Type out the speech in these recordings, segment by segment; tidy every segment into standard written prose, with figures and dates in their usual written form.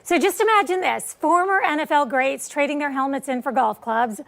So just imagine this, former NFL greats trading their helmets in for golf clubs,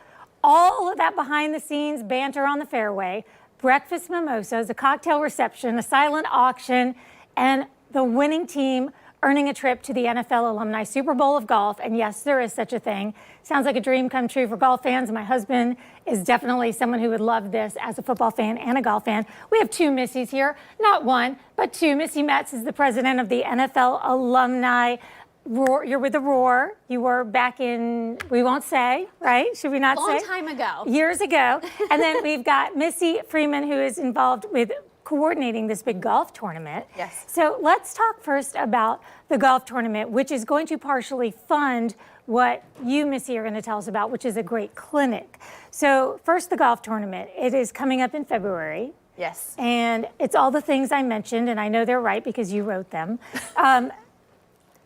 all of that behind the scenes banter on the fairway, breakfast mimosas, a cocktail reception, a silent auction, and the winning team earning a trip to the NFL Alumni Super Bowl of golf. And yes, there is such a thing. Sounds like a dream come true for golf fans. My husband is definitely someone who would love this as a football fan and a golf fan. We have two Missies here, not one, but two. Missy Metz is the president of the NFL Alumni. You're with the Roar. You were back in, we won't say, right? Should we not say? Long time ago. Years ago. And then we've got Missy Freeman, who is involved with coordinating this big golf tournament. Yes. So let's talk first about the golf tournament, which is going to partially fund what you, Missy, are going to tell us about, which is a great clinic. So first, the golf tournament. It is coming up in February. Yes. And it's all the things I mentioned, and I know they're right because you wrote them.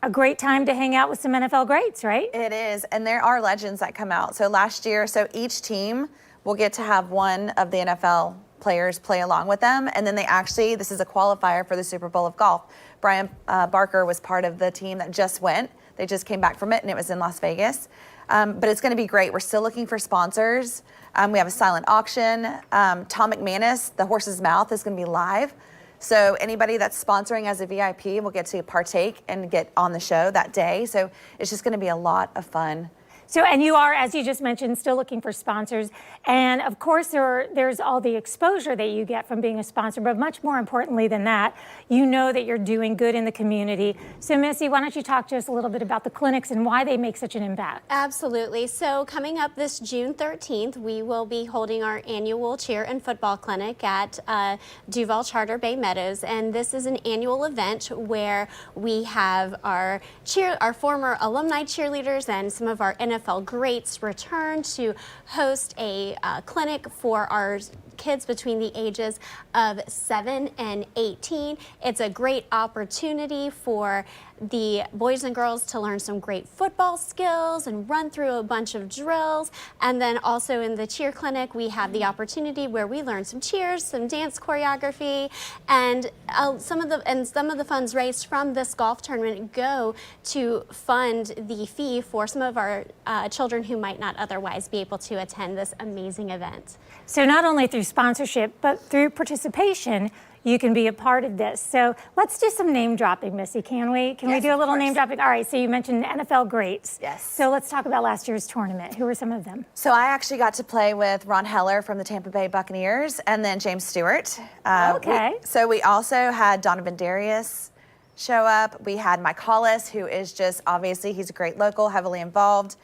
A great time to hang out with some NFL greats, right? It is, and there are legends that come out. So last year, each team will get to have one of the NFL players play along with them, and then this is a qualifier for the Super Bowl of golf. Brian Barker was part of the team that just went. They just came back from it, and it was in Las Vegas. But it's going to be great. We're still looking for sponsors. We have a silent auction. Tom McManus, the horse's mouth, is going to be live. So anybody that's sponsoring as a VIP will get to partake and get on the show that day. So it's just going to be a lot of fun. So, and you are, as you just mentioned, still looking for sponsors. And of course, there's all the exposure that you get from being a sponsor, but much more importantly than that, you know that you're doing good in the community. So Missy, why don't you talk to us a little bit about the clinics and why they make such an impact? Absolutely. So coming up this June 13th, we will be holding our annual cheer and football clinic at Duval Charter Bay Meadows. And this is an annual event where we have our former alumni cheerleaders and some of our NFL greats return to host a clinic for our kids between the ages of 7 and 18. It's a great opportunity for the boys and girls to learn some great football skills and run through a bunch of drills. And then also in the cheer clinic, we have the opportunity where we learn some cheers, some dance choreography, and some of the funds raised from this golf tournament go to fund the fee for some of our children who might not otherwise be able to attend this amazing event. So not only through sponsorship, but through participation, you can be a part of this. So let's do some name dropping, Missy, can we? Can we do a little name dropping? All right, so you mentioned NFL greats. Yes. So let's talk about last year's tournament. Who were some of them? So I actually got to play with Ron Heller from the Tampa Bay Buccaneers and then James Stewart. Okay. We also had Donovan Darius show up. We had Mike Hollis, who is just, obviously, he's a great local, heavily involved.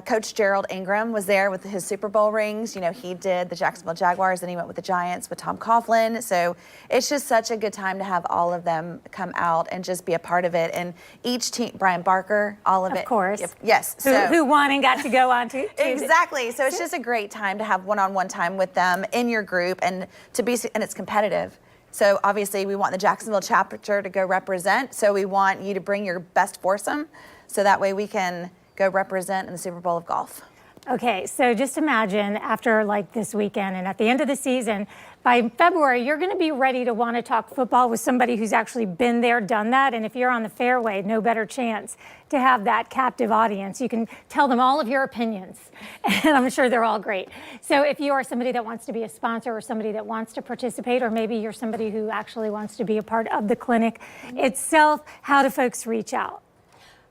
Coach Gerald Ingram was there with his Super Bowl rings. You know, he did the Jacksonville Jaguars, and he went with the Giants with Tom Coughlin. So it's just such a good time to have all of them come out and just be a part of it. And each team, Brian Barker, all of it. Of course. Yes. Who won and got to go on to Exactly. So it's just a great time to have one-on-one time with them in your group and it's competitive. So obviously we want the Jacksonville Chapter to go represent. So we want you to bring your best foursome so that way we can go represent in the Super Bowl of golf. Okay, so just imagine after like this weekend and at the end of the season, by February, you're going to be ready to want to talk football with somebody who's actually been there, done that. And if you're on the fairway, no better chance to have that captive audience. You can tell them all of your opinions, and I'm sure they're all great. So if you are somebody that wants to be a sponsor or somebody that wants to participate, or maybe you're somebody who actually wants to be a part of the clinic itself, how do folks reach out?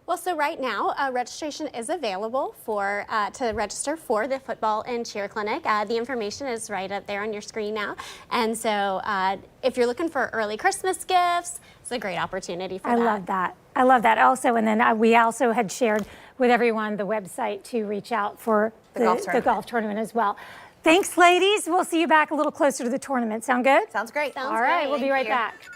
Well, so right now, registration is available to register for the football and cheer clinic. The information is right up there on your screen now. And so if you're looking for early Christmas gifts, it's a great opportunity for that. I love that. I love that also. And then we also had shared with everyone the website to reach out for the golf tournament as well. Thanks, ladies. We'll see you back a little closer to the tournament. Sound good? Sounds great. All right, we'll be right back.